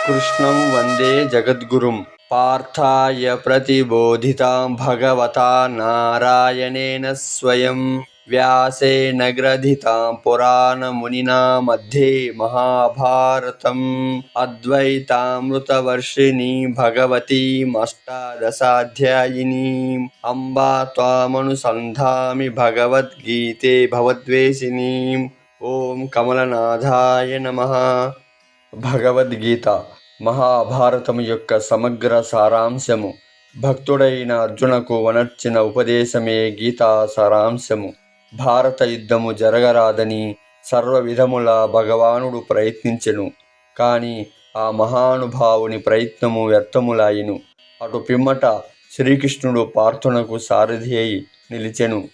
कृष्णं वन्दे जगद्गुरुं पार्थाय प्रतिबोधितां भगवता नारायणेन स्वयं व्यासेन ग्रथितां पुराणमुनिना मध्ये महाभारतम् अद्वैतामृतवर्षिणी भगवतीमष्टादशाध्यायिनीम् अम्बा त्वामनुसन्धामि भगवद्गीते भवद्वेषिणीम् ॐ कमलनाथाय नमः। భగవద్గీత మహాభారతము యొక్క సమగ్ర సారాంశము. భక్తుడైన అర్జునకు వనర్చిన ఉపదేశమే గీతా సారాంశము. భారత యుద్ధము జరగరాదని సర్వ విధముల భగవానుడు ప్రయత్నించెను. కాని ఆ మహానుభావుని ప్రయత్నము వ్యర్థములాయెను. అటు పిమ్మట శ్రీకృష్ణుడు పార్థునకు సారథి అయి నిలిచెను.